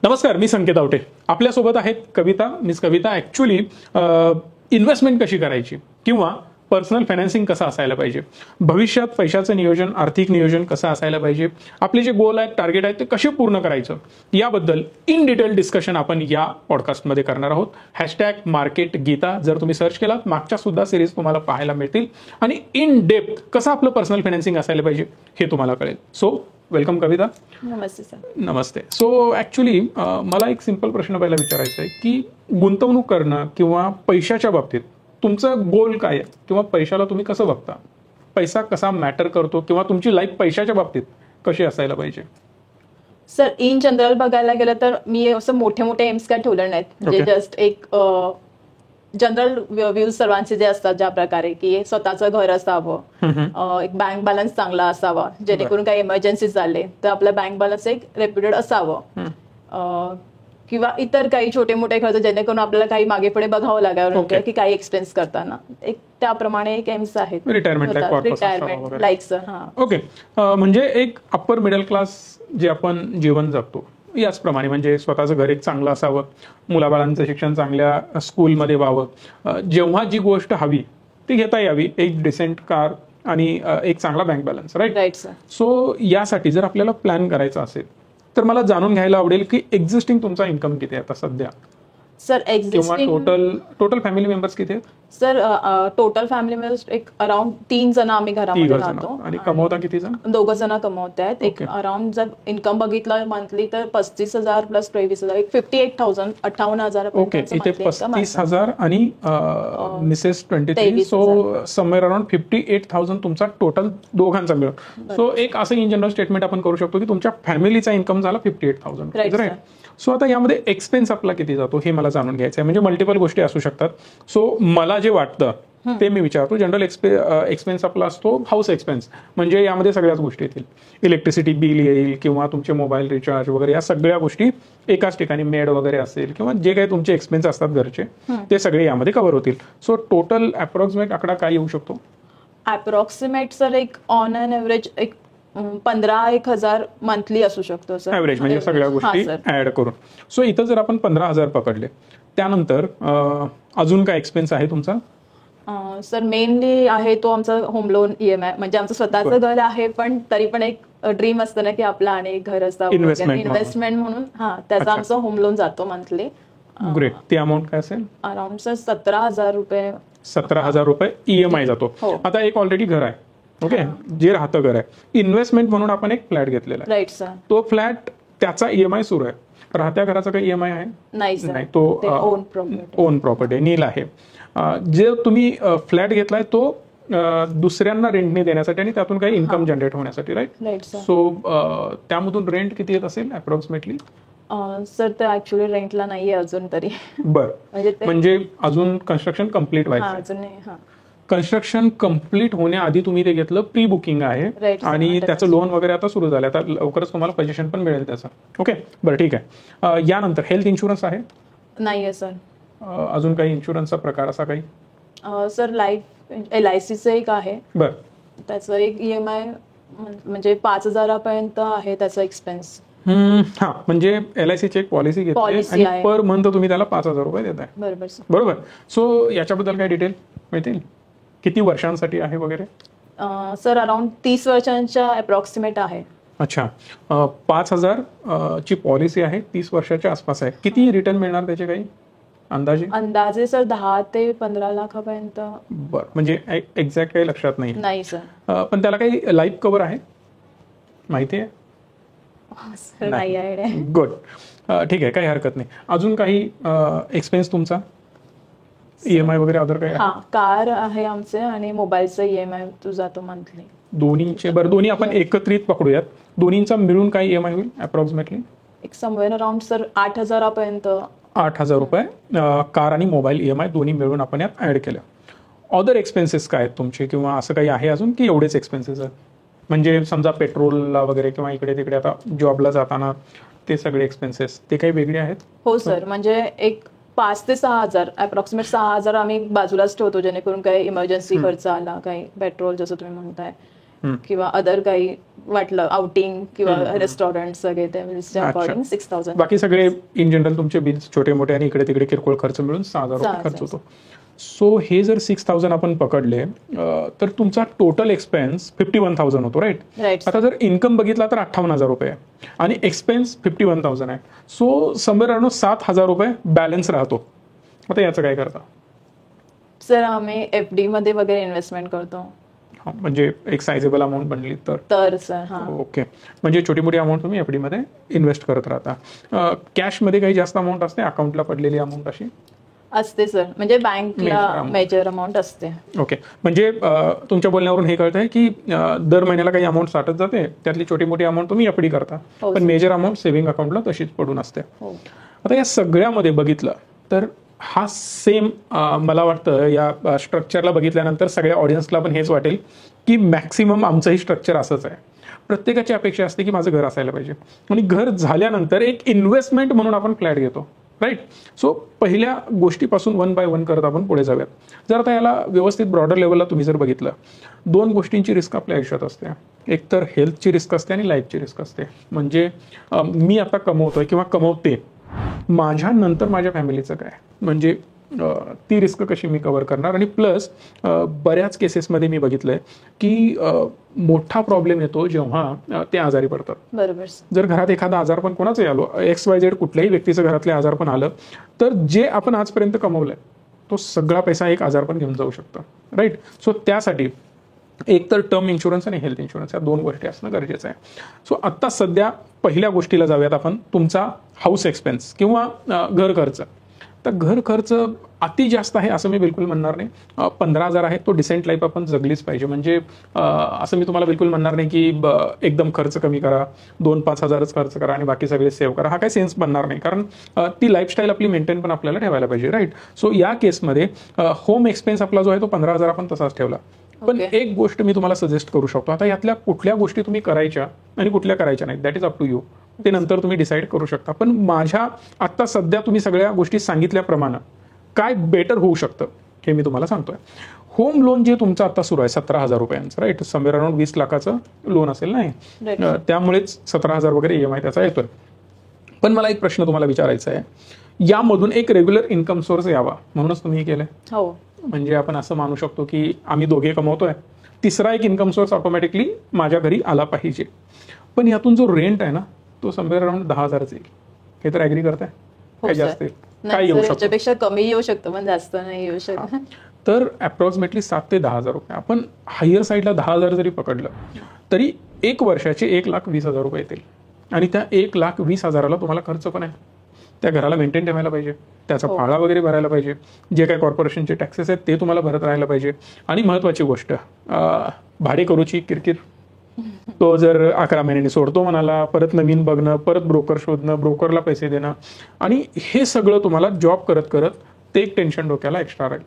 नमस्कार, मी संकेत आवटे. आपल्यासोबत आहेत कविता. मिस कविता ॲक्च्युली इन्व्हेस्टमेंट कशी करायची किंवा पर्सनल फायनान्सिंग कसं असायला पाहिजे, भविष्यात पैशाचं नियोजन, आर्थिक नियोजन कसं असायला पाहिजे, आपले जे गोल आहेत, टार्गेट आहेत ते कसे पूर्ण करायचं, याबद्दल इन डिटेल डिस्कशन आपण या पॉडकास्टमध्ये करणार आहोत. #मार्केट गीता जर तुम्ही सर्च केलात, मागच्या सुद्धा सिरीज तुम्हाला पाहायला मिळतील आणि इन डेप्थ कसं आपलं पर्सनल फायनान्सिंग असायला पाहिजे हे तुम्हाला कळेल. सो वेलकम कविता. नमस्ते सर. नमस्ते. सो ॲक्च्युली मला एक सिंपल प्रश्न पहिला विचारायचा आहे की गुंतवणूक करणं किंवा पैशाच्या बाबतीत तुमचं गोल काय आहे किंवा पैशाला तुम्ही कसं बघता, पैसा कसा मॅटर करतो किंवा तुमची लाईफ पैशाच्या बाबतीत कशी असायला पाहिजे? सर इन जनरल बघायला गेलं तर मी असं मोठे मोठे एम्स काय ठेवले नाहीत. म्हणजे जस्ट एक जनरल व्ह्यूज सर्वांचे जे असतात, ज्या प्रकारे की स्वतःचं घर असावं, एक बँक बॅलन्स चांगला असावा, जेणेकरून काही इमर्जन्सी झाले तर आपला बँक बॅलन्स एक रेप्युटेड असावं, किंवा इतर काही छोटे मोठे खर्च जेणेकरून आपल्याला काही मागे पुढे बघावं लागेल की काही एक्सपेन्स करताना. एक त्याप्रमाणे एक एम्स आहेत. Retirement like sir. हा, ओके. म्हणजे एक अप्पर मिडल क्लास जे आपण जीवन जगतो याचप्रमाणे, म्हणजे स्वतःचं घर एक चांगलं असावं, मुलाबाळांचं शिक्षण चांगल्या स्कूलमध्ये व्हावं, जेव्हा जी गोष्ट हवी ती घेता यावी, एक डिसेंट कार आणि एक चांगला bank balance. Right sir. So यासाठी जर आपल्याला प्लॅन करायचा असेल तर मला जाणून घ्यायला आवडेल की एक्झिस्टिंग तुमचा इन्कम किती आहे आता सध्या, सर किंवा टोटल फॅमिली मेंबर्स किती आहेत? सर टोटल फॅमिली मेंबर्स एक अराउंड 3 जण आम्ही घरामध्ये राहतो. आणि कमवता किती जण? 2 जण कमवत आहेत. एक अराउंड जर इन्कम बघितलं मंथली तर 35,000 प्लस 23,000, एक 58,000 58,000. ओके. इथे 35,000 आणि मिसेस 23, सो समवेअर अराउंड 58,000 तुमचा टोटल दोघांचा मिळून. सो एक असं इन जनरल स्टेटमेंट आपण करू शकतो की तुमच्या फॅमिलीचा इन्कम झाला 58,000. राईट. सो आता यामध्ये एक्सपेन्स आपला किती जातो हे मला जाणून घ्यायचं आहे. म्हणजे मल्टिपल गोष्टी असू शकतात. सो मला जे वाटतं ते मी विचारतो. जनरल एक्सपेन्स आपला असतो हाऊस एक्सपेन्स, म्हणजे यामध्ये सगळ्याच गोष्टी येतील. इलेक्ट्रिसिटी बिल येईल किंवा तुमचे मोबाईल रिचार्ज वगैरे, या सगळ्या गोष्टी एकाच ठिकाणी, मेड वगैरे असेल किंवा जे काही तुमचे एक्सपेन्स असतात घरचे ते सगळे यामध्ये कव्हर होतील. सो टोटल अप्रॉक्सिमेट आकडा काय येऊ शकतो? अप्रॉक्सिमेट सर एक ऑन अन एव्हरेज एक 15,000 मंथली असू शकतो सर. ॲव्हरेज म्हणजे सगळ्या गोष्टी ऍड करून. सो इथं जर आपण 15,000 पकडले, त्यानंतर अजून काय एक्सपेन्स आहे तुमचा? सर मेनली आहे तो आमचा होम लोन EMI. म्हणजे आमचं स्वतःचं घर आहे, पण तरी पण एक ड्रीम असतं ना की आपलं आणि एक घर असावं, इन्व्हेस्टमेंट म्हणून. हा, त्याचा आमचा होम लोन जातो मंथली. ग्रेट. ती अमाऊंट काय असेल? अराउंड सर 17,000 रुपये. 17,000 रुपये EMI जातो. आता एक ऑलरेडी घर आहे, ओके, जे राहतं घर आहे. इन्व्हेस्टमेंट म्हणून आपण एक फ्लॅट घेतलेला आहे. Right sir. तो फ्लॅट त्याचा EMI सुरू आहे. राहत्या घराचा काही EMI आहे? नाही, तो ओन प्रॉपर्टी नील आहे. जे तुम्ही फ्लॅट घेतलाय तो दुसऱ्यांना रेंटने देण्यासाठी आणि त्यातून काही इन्कम जनरेट होण्यासाठी. राईट. सो त्यामधून रेंट किती येत असेल अप्रॉक्सिमेटली? सर ते ऍक्च्युअली रेंटला नाहीये अजून तरी. बरं. म्हणजे अजून कन्स्ट्रक्शन कम्प्लीट व्हायचं. कन्स्ट्रक्शन कम्प्लीट होण्याआधी तुम्ही ते घेतलं, प्री बुकिंग आहे आणि त्याचं लोन वगैरे आता सुरू झालं. आता लवकरच तुम्हाला पोझिशन पण मिळेल त्याचं. ओके, बरं, ठीक आहे. यानंतर हेल्थ इन्शुरन्स आहे? नाहीये सर. अजून काही इन्शुरन्सचा प्रकार असा काही? सर लाईफ LICचं एक आहे. बरं. त्याचं एक EMI म्हणजे 5,000 पर्यंत आहे त्याचा एक्सपेन्स. हा, म्हणजे LICची एक पॉलिसी घेतली आणि पर मंथ तुम्ही त्याला 5,000 रुपये देताय. बरोबर. सो याच्याबद्दल काय डिटेल मिळतील? किती वर्षांसाठी आहे वगैरे? सर अराउंड 30 वर्षांच्या अप्रॉक्सिमेट आहे. अच्छा. 5,000 ची पॉलिसी आहे, 30 वर्षाच्या आसपास आहे. किती रिटर्न मिळणार त्याचे काही अंदाजे सर 10 ते 15 लाखापर्यंत. बरं. म्हणजे एक्झॅक्ट काही लक्षात नाही सर. पण त्याला काही लाईफ कव्हर आहे माहिती आहे? नाही आयडिया. गुड. ठीक आहे, काही हरकत नाही. अजून काही एक्सपेन्स तुमचा EMI वगैरे अदर काही? हा, कार आहे आमचे आणि मोबाईलचा EMI तो जातो मंथली. दोन्हीचे? बरं, दोन्ही आपण एकत्रित पकडूयात. दोन्हीचा मिळून काय EMI होईल अप्रॉक्सिमेटली? एक समवेअर अराउंड सर 8,000 पर्यंत. 8,000 रुपये कार आणि मोबाईल EMI दोन्ही मिळून आपण यात ऍड केलं. अदर एक्सपेन्सेस काय आहेत तुमचे, किंवा असं काही आहे अजून की एवढेच एक्सपेन्सेस आहेत? म्हणजे समजा पेट्रोलला वगैरे किंवा इकडे तिकडे आता जॉबला जाताना ते सगळे एक्सपेन्सेस ते काही वेगळे आहेत? हो सर. म्हणजे एक 5,000 ते 6,000 अप्रॉक्सिमेट 6,000 आम्ही बाजूलाच ठेवतो, जेणेकरून काही इमर्जन्सी खर्च आला, काही पेट्रोल जसं तुम्ही म्हणताय, किंवा अदर काही वाटलं आउटिंग किंवा रेस्टॉरंट सगळे त्या अकॉर्डिंग 6,000. बाकी सगळे इन जनरल तुमचे बिल्स छोटे मोठे आणि इकडे तिकडे किरकोळ खर्च मिळून 6,000 रुपये खर्च होतो. सो हे जर 6,000 आपण पकडले तर तुमचा टोटल एक्सपेन्स 51,000 होतो, राईट. आता जर इन्कम बघितला तर 58,000 रुपये आहे आणि एक्सपेन्स 51,000 आहे. सो समवेअर अराउंड 7,000 रुपये बॅलन्स राहतो. आता याचं काय करता? सर आम्ही FD मध्ये वगैरे इन्व्हेस्टमेंट करतो. म्हणजे एक सायझेबल अमाऊंट बनली तर सर ओके. म्हणजे छोटी मोठी अमाऊंट तुम्ही FD मध्ये इन्व्हेस्ट करत राहता. कॅशमध्ये काही जास्त अमाऊंट असते, अकाउंटला पडलेली अमाऊंट अशी असते सर, म्हणजे बँकला मेजर अमाऊंट असते. ओके. म्हणजे तुमच्या बोलण्यावरून हे कळतंय की दर महिन्याला काही अमाऊंट साठत जाते, त्यातली छोटी मोठी अमाऊंट तुम्ही FD करता, पण मेजर अमाऊंट सेव्हिंग अकाउंटला तशीच पडून असते. आता या सगळ्यामध्ये बघितलं तर हा सेम मला वाटतं या स्ट्रक्चरला बघितल्यानंतर सगळ्या ऑडियन्सला पण हेच वाटेल की मॅक्सिमम आमचंही स्ट्रक्चर असंच आहे. प्रत्येकाची अपेक्षा असते की माझं घर असायला पाहिजे आणि घर झाल्यानंतर एक इन्व्हेस्टमेंट म्हणून आपण फ्लॅट घेतो, राईट. सो पहिल्या गोष्टीपासून 1 बाय 1 करत आपण पुढे जाऊयात. जर आता याला व्यवस्थित ब्रॉडर लेवलला तुम्ही जर बघितलं, 2 गोष्टींची रिस्क आपल्या आयुष्यात असते. एक तर हेल्थची रिस्क असते आणि लाईफची रिस्क असते. म्हणजे मी आता कमवतोय किंवा कमवते, माझ्या नंतर माझ्या फॅमिलीचं काय, म्हणजे ती रिस्क कशी मी कव्हर करणार. आणि प्लस बऱ्याच केसेसमध्ये मी बघितलंय की मोठा प्रॉब्लेम येतो जेव्हा ते आजारी पडतात. बरोबर. जर घरात एखादा आजार पण कोणाचंही आलो, XYZ कुठल्याही व्यक्तीचं घरातले आजार पण आलं, तर जे आपण आजपर्यंत कमवलंय तो सगळा पैसा एक आजार पण घेऊन जाऊ शकतं, राईट. सो त्यासाठी एक तर टर्म इन्शुरन्स आणि हेल्थ इन्शुरन्स या 2 गोष्टी असणं गरजेचं आहे. सो आत्ता सध्या पहिल्या गोष्टीला जाऊयात आपण, तुमचा हाऊस एक्सपेन्स किंवा घर खर्च. तर घर खर्च अति जास्त आहे असं मी बिलकुल म्हणणार नाही. 15,000 आहे, तो डिसेंट लाईफ आपण जगलीच पाहिजे. म्हणजे असं मी तुम्हाला बिलकुल म्हणणार नाही की एकदम खर्च कमी करा, 2-5 हजारच खर्च करा आणि बाकी सगळे सेव्ह करा. हा काही सेन्स बनणार नाही, कारण ती लाईफस्टाईल आपली मेंटेन पण आपल्याला ठेवायला पाहिजे, राईट. सो या केसमध्ये होम एक्सपेन्स आपला जो आहे तो 15,000 आपण तसाच ठेवला. पण एक गोष्ट मी तुम्हाला सजेस्ट करू शकतो. आता यातल्या कुठल्या गोष्टी तुम्ही करायच्या आणि कुठल्या करायच्या नाही, that is up to you. ते नंतर तुम्ही डिसाईड करू शकता. पण माझ्या आत्ता सध्या तुम्ही सगळ्या गोष्टी सांगितल्याप्रमाणे काय बेटर होऊ शकतं हे मी तुम्हाला सांगतोय. होम लोन जे तुमचं आता सुरू आहे 17,000 रुपयांचं, राईट. समवेअर अराउंड 20 लाखाचं लोन असेल नाही, त्यामुळेच 17,000 वगैरे EMI त्याचा येतोय. पण मला एक प्रश्न तुम्हाला विचारायचा आहे, यामधून एक रेग्युलर इन्कम सोर्स यावा म्हणूनच तुम्ही हे केलंय. हो. म्हणजे आपण असं मानू शकतो की आम्ही दोघे कमवतोय, तिसरा एक इन्कम सोर्स ऑटोमॅटिकली माझ्या घरी आला पाहिजे. पण यातून जो रेंट आहे ना, तो समवेअर अराउंड 10,000च येईल. हे तर ऍग्री करताय? काय जास्त काय येऊ शकतो? त्याच्यापेक्षा कमी येऊ शकतो, पण जास्त नाही येऊ शकत. तर अप्रॉक्सिमेटली 7,000 ते 10,000 रुपये. आपण हायर साईडला 10,000 जरी पकडलं तरी 1 वर्षाचे 1,20,000 रुपये येतील. आणि त्या 1,20,000ला तुम्हाला खर्च पण आहे. त्या घराला मेंटेन ठेवायला पाहिजे, त्याचा फाळा वगैरे भरायला पाहिजे, जे काही कॉर्पोरेशनचे टॅक्सेस आहेत ते तुम्हाला भरत राहायला पाहिजे. आणि महत्वाची गोष्ट, भाडेकरूची किरकिर. तो जर 11 महिन्यांनी सोडतो म्हणाला, परत नवीन बघणं, परत ब्रोकर शोधणं, ब्रोकरला पैसे देणं, आणि हे सगळं तुम्हाला जॉब करत करत ते एक टेन्शन डोक्याला एक्स्ट्रा राहील,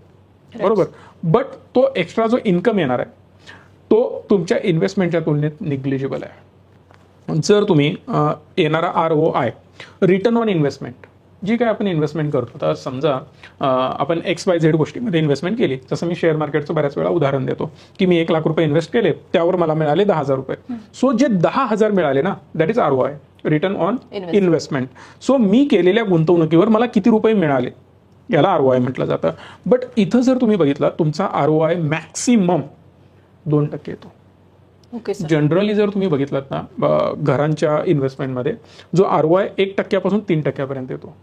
बरोबर. बट तो एक्स्ट्रा जो इन्कम येणार आहे तो तुमच्या इन्व्हेस्टमेंटच्या तुलनेत निग्लिजिबल आहे. जर तुम्ही येणारा ROI, रिटर्न ऑन इन्व्हेस्टमेंट, जी काय आपण इन्व्हेस्टमेंट करतो, तर समजा आपण XYZ गोष्टीमध्ये इन्व्हेस्टमेंट केली. जसं मी शेअर मार्केटचं बऱ्याच वेळा उदाहरण देतो की मी 1 लाख रुपये इन्व्हेस्ट केले, त्यावर मला मिळाले 10,000 रुपये. सो जे 10,000 मिळाले ना, that is ROI, return on investment. So मी केलेल्या गुंतवणुकीवर मला किती रुपये मिळाले याला ROI म्हटलं जातं. बट इथं जर तुम्ही बघितलं, तुमचा ROI मॅक्सिमम 2% येतो. जनरली जर तुम्ही बघितलात ना, घरांच्या इन्व्हेस्टमेंटमध्ये जो ROI 1% 3% येतो.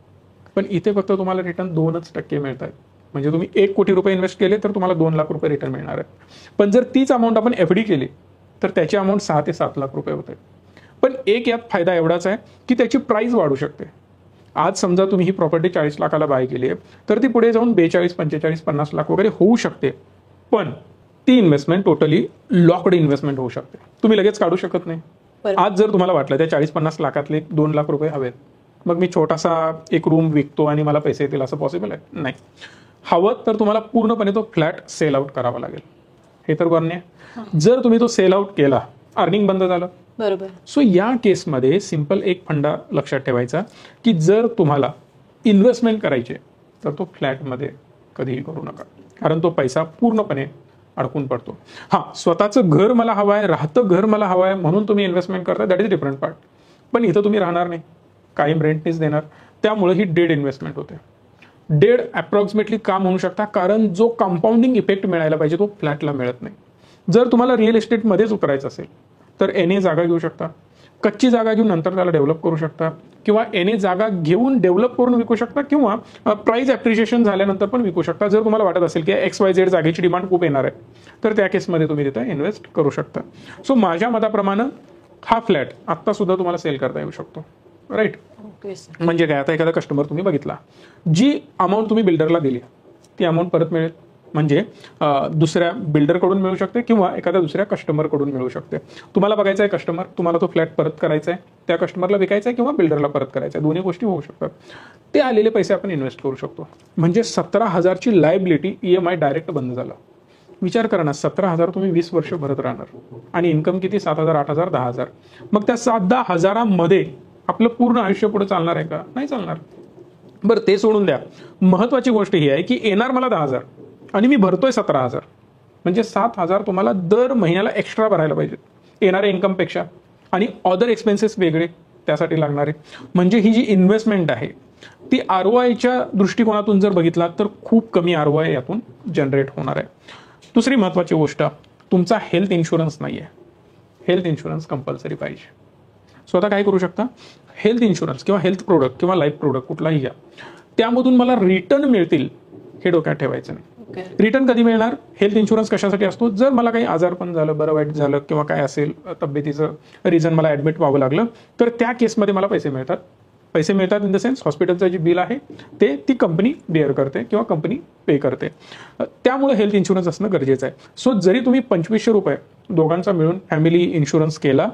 पण इथे फक्त तुम्हाला रिटर्न 2% मिळत आहेत. म्हणजे तुम्ही 1 कोटी रुपये इन्व्हेस्ट केले तर तुम्हाला 2 लाख रुपये रिटर्न मिळणार आहे. पण जर तीच अमाऊंट आपण FD केली तर त्याची अमाऊंट 6 ते 7 लाख रुपये होते. पण एक यात फायदा एवढाच आहे की त्याची प्राइस वाढू शकते. आज समजा तुम्ही ही प्रॉपर्टी 40 लाखाला बाय केली आहे, तर ती पुढे जाऊन 42, 45, 50 लाख वगैरे होऊ शकते. पण ती इन्व्हेस्टमेंट टोटली लॉक्ड इन्व्हेस्टमेंट होऊ शकते, तुम्ही लगेच काढू शकत नाही. आज जर तुम्हाला वाटलं त्या 40-50 लाखातले 2 लाख रुपये हवेत, मग मी छोटासा एक रूम विकतो आणि मला पैसे येतील, असं पॉसिबल आहे? नाही. हवं तर तुम्हाला पूर्णपणे तो फ्लॅट सेल आउट करावा लागेल. हे तर बरं नाही. जर तुम्ही तो सेल आउट केला, अर्निंग बंद झालं, बरोबर. सो या केसमध्ये सिंपल एक फंडा लक्षात ठेवायचा की जर तुम्हाला इन्व्हेस्टमेंट करायचे तर तो फ्लॅटमध्ये कधीही करू नका, कारण तो पैसा पूर्णपणे अडकून पडतो. हा, स्वतःचं घर मला हवं आहे, राहतं घर मला हवं आहे म्हणून तुम्ही इन्व्हेस्टमेंट करता, दॅट इज डिफरंट पार्ट. पण इथं तुम्ही राहणार नाही, कायम रेंटनीच देणार, त्यामुळे ही डेड इन्व्हेस्टमेंट होते. डेड अप्रॉक्सिमेटली का म्हणू शकता, कारण जो कंपाऊंडिंग इफेक्ट मिळायला पाहिजे तो फ्लॅटला मिळत नाही. जर तुम्हाला रिअल एस्टेटमध्येच उतरायचं असेल तर एने जागा घेऊ शकता, कच्ची जागा घेऊन नंतर त्याला डेव्हलप करू शकता, किंवा एने जागा घेऊन डेव्हलप करून विकू शकता, किंवा प्राइस ॲप्रिशिएशन झाल्यानंतर पण विकू शकता. जर तुम्हाला वाटत असेल की XYZ जागेची डिमांड खूप येणार आहे तर त्या केसमध्ये तुम्ही तिथे इन्व्हेस्ट करू शकता. सो माझ्या मताप्रमाणे हा फ्लॅट आत्ता सुद्धा तुम्हाला सेल करता येऊ शकतो, राईट. म्हणजे काय, आता एखादा कस्टमर तुम्ही बघितला, जी अमाऊंट तुम्ही बिल्डरला दिली ती अमाऊंट परत मिळेल, म्हणजे दुसऱ्या बिल्डरकडून मिळू शकते किंवा एखाद्या दुसऱ्या कस्टमरकडून मिळू शकते. तुम्हाला बघायचा आहे कस्टमर, तुम्हाला तो फ्लॅट परत करायचा आहे, त्या कस्टमरला विकायचा आहे किंवा बिल्डरला परत करायचा आहे, दोन्ही गोष्टी होऊ शकतात. ते आलेले पैसे आपण इन्व्हेस्ट करू शकतो. म्हणजे 17,000ची लायबिलिटी EMI डायरेक्ट बंद झाला. विचार करा ना, 17,000 तुम्ही 20 वर्ष भरत राहणार आणि इन्कम किती, 7,000, 8,000, 10,000. मग त्या 7-10,000मध्ये आपलं पूर्ण आयुष्य पुढे चालणार आहे का? नाही चालणार. बरं, ते सोडून द्या. महत्वाची गोष्ट ही आहे की येणार मला 10,000 आणि मी भरतोय 17,000, म्हणजे 7,000 तुम्हाला दर महिन्याला एक्स्ट्रा भरायला पाहिजे येणाऱ्या इन्कमपेक्षा, आणि अदर एक्सपेन्सेस वेगळे त्यासाठी लागणारे. म्हणजे ही जी इन्व्हेस्टमेंट आहे ती ROIच्या दृष्टिकोनातून जर बघितला तर खूप कमी ROI यातून जनरेट होणार आहे. दुसरी महत्वाची गोष्ट, तुमचा हेल्थ इन्शुरन्स नाही आहे. हेल्थ इन्शुरन्स कंपल्सरी पाहिजे. स्वतः काय करू शकता, हेल्थ इन्शुरन्स किंवा हेल्थ प्रोडक्ट किंवा लाईफ प्रोडक्ट कुठलाही घ्या, त्यामधून मला रिटर्न मिळतील हे डोक्यात ठेवायचं नाही. रिटर्न कधी मिळणार, हेल्थ इन्शुरन्स कशासाठी असतो, जर मला काही आजारपण झालं, बरं वाईट झालं किंवा काय असेल तब्येतीचं रिझन मला ऍडमिट व्हावं लागलं तर त्या केसमध्ये मला पैसे मिळतात. पैसे मिळतात इन द सेन्स हॉस्पिटलचं जे बिल आहे ते ती कंपनी बेअर करते किंवा कंपनी पे करते. त्यामुळे हेल्थ इन्शुरन्स असणं गरजेचं आहे. सो जरी तुम्ही 2,500 रुपये दोघांचा मिळून फॅमिली इन्शुरन्स केला,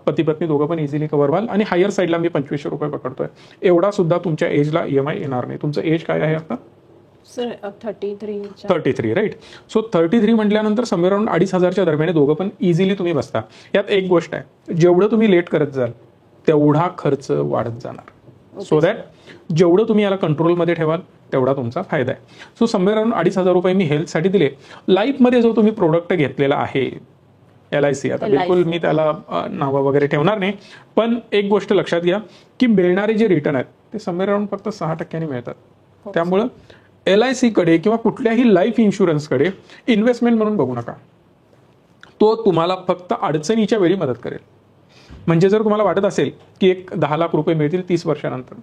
पती पत्नी दोघं पण इझिली कव्हर व्हाल, आणि हायर साईडला मी 2,500 रुपये पकडतोय, एवढा सुद्धा तुमच्या एजला EMI येणार नाही. तुमचं एज काय आहे आता? Sir 33, right. सो 33 म्हटल्यानंतर समवेअर अराउंड 2,500च्या दरम्यान दोघं पण इझिली तुम्ही बसता. यात एक गोष्ट आहे, जेवढं तुम्ही लेट करत जाल तेवढा खर्च वाढत जाणार. सो दॅट जेवढं तुम्ही याला कंट्रोलमध्ये ठेवाल तेवढा तुमचा फायदा आहे. सो समवेअर अराउंड 2,500 रुपये मी हेल्थसाठी दिले. लाईफमध्ये जो तुम्ही प्रोडक्ट घेतलेला आहे LIC, आता बिलकुल मी त्याला नावं वगैरे ठेवणार नाही, पण एक गोष्ट लक्षात घ्या की मिळणारे जे रिटर्न आहेत ते समवेअर अराउंड फक्त 6% मिळतात. त्यामुळं LIC कडे किंवा कुठल्याही लाईफ इन्शुरन्सकडे इन्व्हेस्टमेंट म्हणून बघू नका. तो तुम्हाला फक्त अडचणीच्या वेळी मदत करेल. म्हणजे जर तुम्हाला वाटत असेल की एक 10 लाख रुपये मिळतील 30 वर्षानंतर,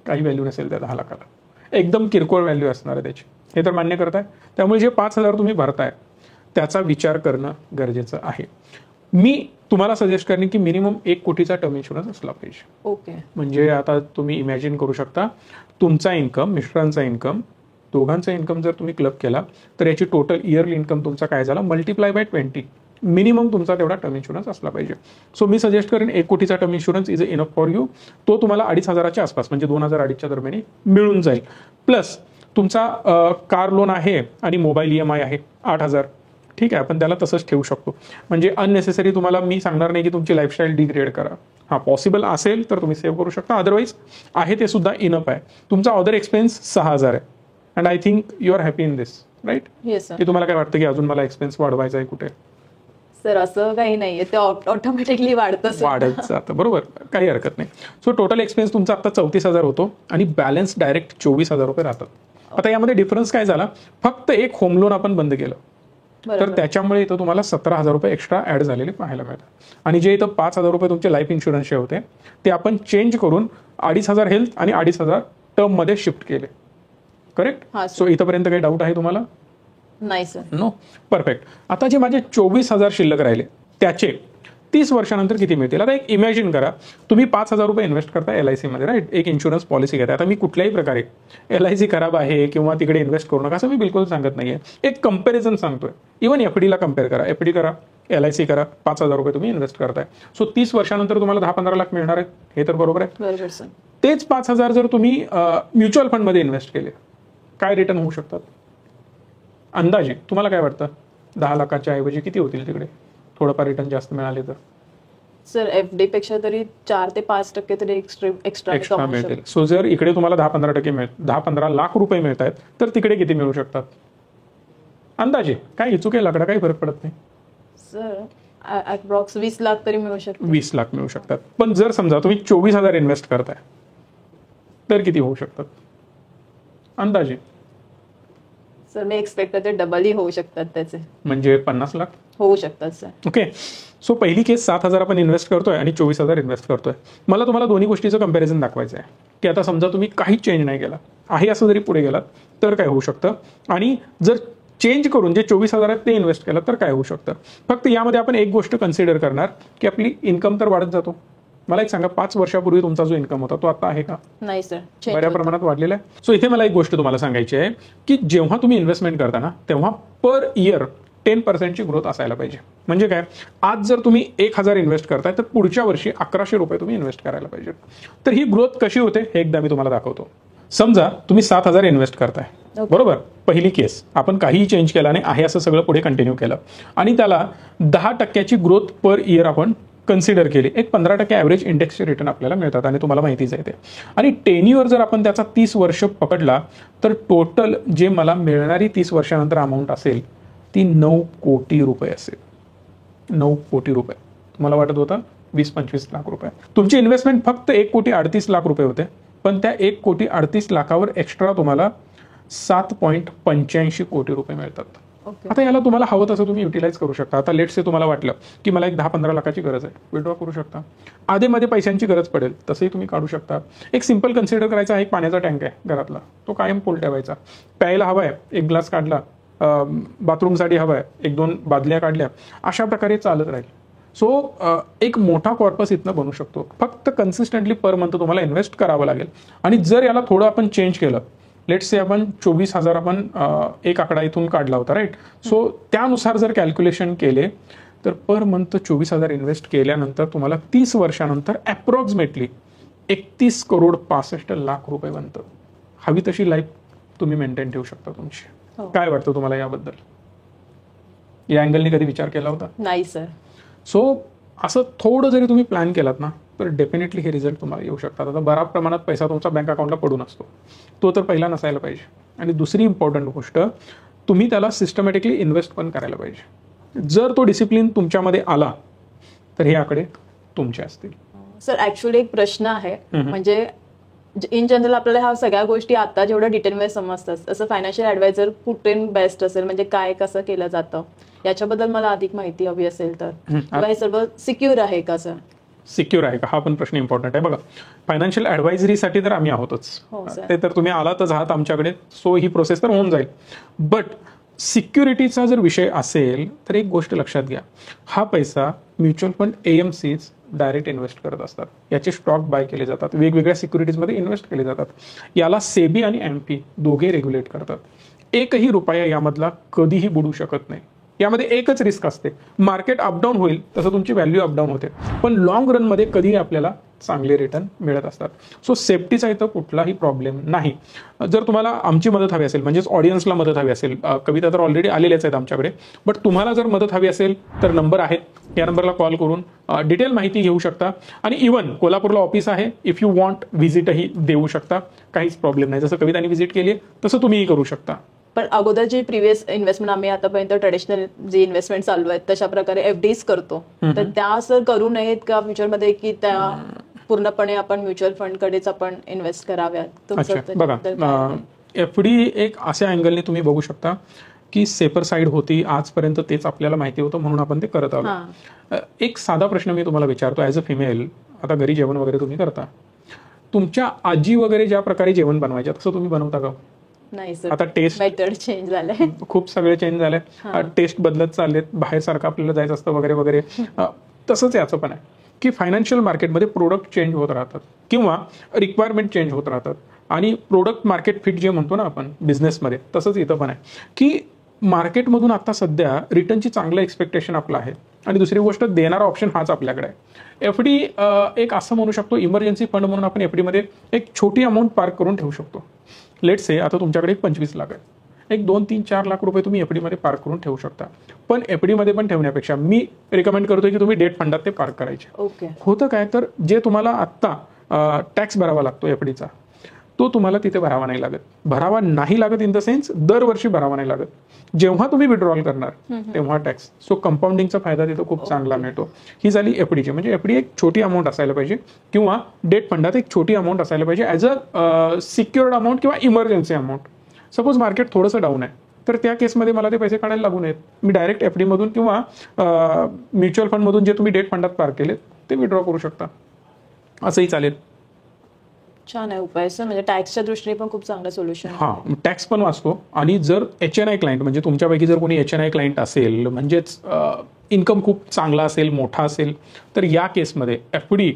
काही व्हॅल्यू नसेल त्या 10 लाखाला, एकदम किरकोळ व्हॅल्यू असणार आहे त्याची, हे तर मान्य करताय. त्यामुळे जे 5,000 तुम्ही भरताय त्याचा विचार करणं गरजेचं आहे. मी तुम्हाला सजेस्ट करेन की मिनिमम 1 कोटीचा टर्म इन्शुरन्स असला पाहिजे. ओके. म्हणजे आता तुम्ही इमॅजिन करू शकता, तुमचा इन्कम, मिस्टरांचा इन्कम, दोघांचा इन्कम जर तुम्ही क्लब केला तर याची टोटल इयरली इन्कम तुमचा काय झाला, मल्टिप्लाय बाय 20. मिनिमम तुमचा तेवढा टर्म इन्शुरन्स असला पाहिजे. सो मी सजेस्ट करेन 1 कोटीचा term insurance is enough for you. तो तुम्हाला 2,500च्या आसपास, म्हणजे 2,000-2,500च्या दरम्यान मिळून जाईल. प्लस तुमचा कार लोन आहे आणि मोबाईल EMI आहे 8,000. ठीक आहे, आपण त्याला तसंच ठेवू शकतो. म्हणजे अननेसेसरी तुम्हाला मी सांगणार नाही की तुमची लाईफस्टाईल डिग्रेड करा. हा, पॉसिबल असेल तर तुम्ही सेव्ह करू शकता, अदरवाईज आहे ते सुद्धा इनफ आहे. तुमचा अदर एक्सपेन्स 6,000 आहे, and I think you are happy in this, right? Yes sir. की तुम्हाला काय वाटतं की अजून मला एक्सपेन्स वाढवायचा आहे कुठे? सर असं काही नाहीये, ते ऑटोमॅटिकली वाढत जातं, बरोबर, काही हरकत नाही. सो टोटल एक्सपेन्स तुमचा आता 34,000 होतो आणि बॅलन्स डायरेक्ट 24,000 रुपये राहतात. आता यामध्ये डिफरन्स काय झाला, फक्त एक होम लोन आपण बंद केलं तर त्याच्यामुळे इथं तुम्हाला 17,000 रुपये एक्स्ट्रा ऍड झालेले पाहायला मिळतात. आणि जे इथं 5,000 रुपये तुमचे लाईफ इन्शुरन्सचे होते ते आपण चेंज करून 2,500 हेल्थ आणि 2,500 टर्म मध्ये शिफ्ट केले. करेक्ट? सो इथंपर्यंत काही डाऊट आहे तुम्हाला? नाही सर. No, perfect. आता जे माझे 24,000 शिल्लक राहिले त्याचे 30 वर्षानंतर किती मिळतील? आता एक इमॅजिन करा, तुम्ही 5,000 रुपये इन्व्हेस्ट करता LIC मध्ये, राईट? एक इन्शुरन्स पॉलिसी घेता. आता मी कुठल्याही प्रकारे LIC खराब आहे किंवा तिकडे इन्व्हेस्ट करू नका असं मी बिलकुल सांगत नाहीये. एक कंपॅरिझन सांगतोय. इव्हन FD ला कम्पेअर करा, FD करा, LIC करा, 5,000 रुपये तुम्ही इन्व्हेस्ट करताय. सो 30 वर्षानंतर तुम्हाला 10-15 लाख मिळणार आहेत, हे तर बरोबर आहे. बरोबर सर. तेच 5,000 जर तुम्ही म्युच्युअल फंडमध्ये इन्व्हेस्ट केले, काय रिटर्न होऊ शकतात अंदाजे? तुम्हाला काय वाटतं? 10 लाखाच्या ऐवजी किती होतील तिकडे? थोडंफार रिटर्न जास्त मिळाले तर? सर FD पेक्षा तरी 4 ते 5% तरी एक्स्ट्रा मिळतील. सो जर इकडे तुम्हाला 10-15% 10-15 लाख रुपये मिळत आहेत तर तिकडे किती मिळू शकतात? अंदाजे काय चुके लाकडा काही फरक पडत नाही. सर अप्रॉक्स 20 लाख तरी मिळू शकतात. 20 लाख मिळू शकतात. पण जर समजा तुम्ही 24,000 इन्व्हेस्ट करताय तर किती होऊ शकतात अंदाजे? सर मी एक्सपेक्ट करते डबलही होऊ शकतात त्याचे, म्हणजे 50 लाख होऊ शकतात सर. ओके. सो पहिली केस 7,000 आपण इन्व्हेस्ट करतोय आणि 24,000 इन्व्हेस्ट करतोय. मला तुम्हाला दोन्ही गोष्टीचं कंपॅरिझन दाखवायचं आहे की आता समजा तुम्ही काही चेंज नाही केला आहे असं जरी पुढे गेलात तर काय होऊ शकतं, आणि जर चेंज करून जे 24,000 आहेत ते इन्व्हेस्ट केलं तर काय होऊ शकतं. फक्त यामध्ये आपण एक गोष्ट कन्सिडर करणार की आपली इन्कम तर वाढत जातो. मला एक सांगा 5 वर्षापूर्वी तुमचा जो इन्कम होता तो आता आहे का? नाही सर, बऱ्या प्रमाणात वाढलेला आहे. सो इथे मला एक गोष्ट तुम्हाला सांगायची आहे की जेव्हा तुम्ही इन्व्हेस्टमेंट करता ना तेव्हा पर इयर 10% ची ग्रोथ असायला पाहिजे. म्हणजे काय, आज जर तुम्ही 1,000 इन्व्हेस्ट करताय तर पुढच्या वर्षी 1,100 रुपये तुम्ही इन्व्हेस्ट करायला पाहिजे. तर ही ग्रोथ कशी होते हे एकदा मी तुम्हाला दाखवतो. समजा तुम्ही 7,000 इन्व्हेस्ट करताय, बरोबर. पहिली केस आपण काहीही चेंज केला नाही आहे असं सगळं पुढे कंटिन्यू केलं आणि त्याला 10% ग्रोथ पर इयर आपण कन्सिडर केली. एक 15% ॲव्हरेज इंडेक्सचे रिटर्न आपल्याला मिळतात आणि तुम्हाला माहितीच आहे ते. आणि 10 इयर जर आपण त्याचा 30 वर्ष पकडला तर टोटल जे मला मिळणारी 30 वर्षानंतर अमाऊंट असेल ती 9 कोटी रुपये असेल. 9 कोटी रुपये. तुम्हाला वाटत होतं 20-25 लाख रुपये. तुमची इन्व्हेस्टमेंट फक्त 1,38,00,000 रुपये होते, पण त्या 1,38,00,000 एक्स्ट्रा तुम्हाला 7.85 कोटी रुपये मिळतात. आता याला तुम्हाला हवं तसं तुम्ही युटिलाइज करू शकता. आता लेट्स से तुम्हाला वाटलं की मला एक 10-15 लाखाची गरज आहे, विड्रॉ करू शकता. आधेमध्ये पैशांची गरज पडेल तसंही तुम्ही काढू शकता. एक सिंपल कन्सिडर करायचा, एक पाण्याचा टँक आहे घरातला, तो कायम फुल ठेवायचा. प्यायला हवा आहे, एक ग्लास काढला. बाथरूमसाठी हवा आहे, 1-2 बादल्या काढल्या. अशा प्रकारे चालत राहील. सो एक मोठा कॉर्पस इथनं बनू शकतो. फक्त कन्सिस्टंटली पर मंथ तुम्हाला इन्व्हेस्ट करावं लागेल. आणि जर याला थोडं आपण चेंज केलं, लेट्स से आपण 24,000 आपण एक आकडा इथून काढला होता, राईट. सो त्यानुसार जर कॅल्क्युलेशन केले तर पर मंथ 24,000 इन्व्हेस्ट केल्यानंतर तुम्हाला 30 वर्षानंतर अप्रॉक्सिमेटली 31,65,00,000 रुपये बनतं. हवी तशी लाईफ तुम्ही मेंटेन ठेवू शकता तुमची. काय वाटतं तुम्हाला याबद्दल? या अँगलने कधी विचार केला होता? नाही सर. सो असं थोडं जरी तुम्ही प्लॅन केलात ना तर डेफिनेटली हे रिझल्ट तुम्हाला येऊ शकतात. आता बऱ्याच प्रमाणात पैसा तुमचा बँक अकाउंटला पडून असतो, तो तर पहिला नसायला पाहिजे. आणि दुसरी इम्पॉर्टंट गोष्ट, तुम्ही त्याला सिस्टमॅटिकली इन्व्हेस्ट पण करायला पाहिजे. जर तो डिसिप्लिन तुमच्यामध्ये आला तर हे आकडे तुमचे असतील. सर ऍक्च्युअली एक प्रश्न आहे, म्हणजे इन जनरल आपल्याला ह्या सगळ्या गोष्टी आता जेवढ्या डिटेलमध्ये समजतात, असं फायनान्शियल ऍडवायझर कुठे बेस्ट असेल, म्हणजे काय कसं केलं जातं याच्याबद्दल मला अधिक माहिती हवी असेल तर, किंवा हे सर्व सिक्युअर आहे का सर? सिक्युअर आहे का हा पण प्रश्न इम्पॉर्टंट आहे. बघा, फायनान्शियल ॲडवायझरीसाठी तर आम्ही आहोतच, ते तर तुम्ही आलातच आहात आमच्याकडे. सो ही प्रोसेस तर होऊन जाईल. बट सिक्युरिटीचा जर विषय असेल तर एक गोष्ट लक्षात घ्या, हा पैसा mutual fund AMCs direct invest करत असतात. याचे स्टॉक बाय केले जातात, वेगवेगळ्या सिक्युरिटीजमध्ये इन्व्हेस्ट केले जातात. याला सेबी आणि MP दोघे रेग्युलेट करतात. एकही रुपया यामधला कधीही बुडू शकत नाही. यामध्ये एकच रिस्क असते, मार्केट अपडाऊन होईल तसं तुमची व्हॅल्यू अपडाऊन होते, पण लॉंग रनमध्ये कधीही आपल्याला चांगले रिटर्न मिळत असतात. सो सेफ्टीचा इथं कुठलाही प्रॉब्लेम नाही. जर तुम्हाला आमची मदत हवी असेल, म्हणजेच ऑडियन्सला मदत हवी असेल, कविता तर ऑलरेडी आलेल्याच आहेत आमच्याकडे, बट तुम्हाला जर मदत हवी असेल तर नंबर आहेत, या नंबरला कॉल करून डिटेल माहिती घेऊ शकता. आणि इव्हन कोल्हापूरला ऑफिस आहे, इफ यू वॉन्ट व्हिजिटही देऊ शकता, काहीच प्रॉब्लेम नाही. जसं कविताने व्हिजिट केली आहे तसं तुम्हीही करू शकता. पण अगोदर जे प्रिव्हियस इन्व्हेस्टमेंट आम्ही आतापर्यंत ट्रेडिशनल जे इन्व्हेस्टमेंट चालू आहेत तशा प्रकारे FDs करतो, तर त्या असं करू नयेत का फ्युचरमध्ये, की त्या पूर्णपणे आपण म्युच्युअल फंडकडेच आपण इन्व्हेस्ट कराव्यात? बघा, FD एक अशा अँगलने तुम्ही बघू शकता की सेपर साईड होती आजपर्यंत, तेच आपल्याला माहिती होतं म्हणून आपण ते करत आहोत. एक साधा प्रश्न मी तुम्हाला विचारतो ॲज अ फिमेल. आता घरी जेवण वगैरे तुम्ही करता, तुमच्या आजी वगैरे ज्या प्रकारे जेवण बनवायच्या तसं तुम्ही बनवता का? नाही सर. आता टेस्ट मेथड चेंज झालंय, खूप सगळे चेंज झाले, टेस्ट बदलत चाललेत, बाहेर सारखं आपल्याला जायचं असतं वगैरे वगैरे. तसंच याचं पण आहे की फायनान्शियल मार्केटमध्ये प्रोडक्ट चेंज होत राहतात किंवा रिक्वायरमेंट चेंज होत राहतात. आणि प्रोडक्ट मार्केट फिट जे म्हणतो ना आपण बिझनेसमध्ये, तसंच इथं पण आहे की मार्केटमधून आता सध्या रिटर्नची चांगलं एक्सपेक्टेशन आपलं आहे. आणि दुसरी गोष्ट, देणारा ऑप्शन हाच आपल्याकडे आहे. FD एक असं म्हणू शकतो इमर्जन्सी फंड म्हणून आपण FD मध्ये एक छोटी अमाऊंट पार्क करून ठेवू शकतो. लेट्स से आता तुमच्याकडे एक 25 लाख आहे, एक 2-3-4 लाख रुपये तुम्ही FD मध्ये पार्क करून ठेवू शकता. पण FD मध्ये पण ठेवण्यापेक्षा मी रिकमेंड करतोय की तुम्ही डेट फंडात ते पार्क करायचे. ओके. होतं काय, तर जे तुम्हाला आत्ता टॅक्स भरावा लागतो FDचा, तो तुम्हाला तिथे भरावा नाही लागत. भरावा नाही लागत इन द सेन्स दरवर्षी भरावा नाही लागत. जेव्हा तुम्ही विड्रॉल करणार तेव्हा टॅक्स. सो कंपाऊंडिंगचा फायदा तिथं खूप चांगला मिळतो. ही झाली एफडीची. म्हणजे एफडी एक छोटी अमाऊंट असायला पाहिजे किंवा डेट फंडात एक छोटी अमाऊंट असायला पाहिजे ॲज अ सिक्युअर्ड अमाऊंट किंवा इमर्जन्सी अमाऊंट. सपोज मार्केट थोडंसं डाऊन आहे तर त्या केसमध्ये मला ते पैसे काढायला लागू नयेत. मी डायरेक्ट एफडी मधून किंवा म्युच्युअल फंडमधून जे तुम्ही डेट फंडात पार्क केलेत ते विड्रॉ करू शकता. असंही चालेल. छान आहे उपाय सर. म्हणजे टॅक्सच्या दृष्टीने पण खूप चांगलं सोल्युशन. हां, टॅक्स पण वाचतो. आणि जर HNI क्लायंट म्हणजे तुमच्यापैकी जर कोणी HNI क्लायंट असेल, म्हणजेच इन्कम खूप चांगला असेल, मोठा असेल, तर या केसमध्ये एफडी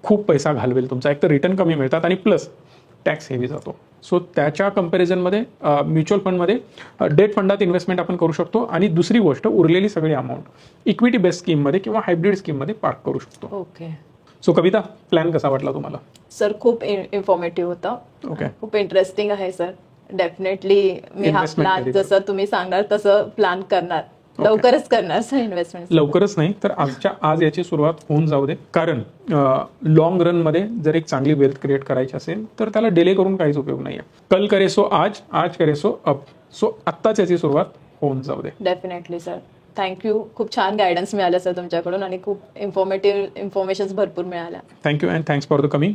खूप पैसा घालवेल तुमचा. एक तर रिटर्न कमी मिळतात आणि प्लस टॅक्स हेवी जातो. सो त्याच्या कंपॅरिझनमध्ये म्युच्युअल फंडमध्ये डेट फंडात इन्व्हेस्टमेंट आपण करू शकतो. आणि दुसरी गोष्ट, उरलेली सगळी अमाऊंट इक्विटी बेस्ड स्कीममध्ये किंवा हायब्रिड स्कीममध्ये पार्क करू शकतो. ओके. सो कविता, प्लॅन कसा वाटला तुम्हाला? सर खूप इन्फॉर्मेटिव्ह होता. ओके. खूप इंटरेस्टिंग आहे सर. डेफिनेटली मी हा Investment प्लॅन कधी जसं तुम्ही सांगणार तसं प्लॅन करणार. लवकरच करणार सर इन्व्हेस्टमेंट. लवकरच नाही तर आज याची सुरुवात होऊन जाऊ दे. कारण लॉंग रनमध्ये जर एक चांगली वेल्थ क्रिएट करायची असेल तर त्याला डिले करून काहीच उपयोग नाही आहे. कल करे सो आज करे सो अब. सो आत्ताच याची सुरुवात होऊन जाऊ दे. Definitely sir. थँक्यू. खूप छान गायडन्स मिळालं सर तुमच्याकडून आणि खूप इन्फॉर्मेशन भरपूर मिळाल्या. Thank you and thanks for the coming.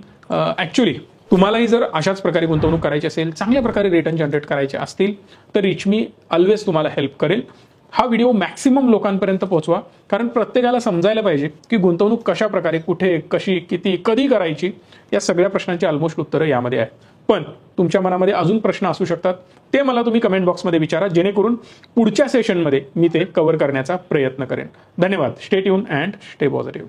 Actually तुम्हालाही जर अशाच प्रकारे गुंतवणूक करायची असेल, चांगल्या प्रकारे रिटर्न जनरेट करायचे असतील तर रिच मी ऑलवेज तुम्हाला हेल्प करेल. हा व्हिडिओ मॅक्सिमम लोकांपर्यंत पोहोचवा. कारण प्रत्येकाला समजायला पाहिजे की गुंतवणूक कशा प्रकारे, कुठे, कशी, किती, कधी करायची, या सगळ्या प्रश्नांची ऑलमोस्ट उत्तरं यामध्ये आहे. पण तुमच्या मनामध्ये अजून प्रश्न असू शकतात, ते मला तुम्ही कमेंट बॉक्समध्ये विचारा, जेणेकरून पुढच्या सेशनमध्ये मी ते कव्हर करण्याचा प्रयत्न करेन. धन्यवाद. Stay tune and stay positive.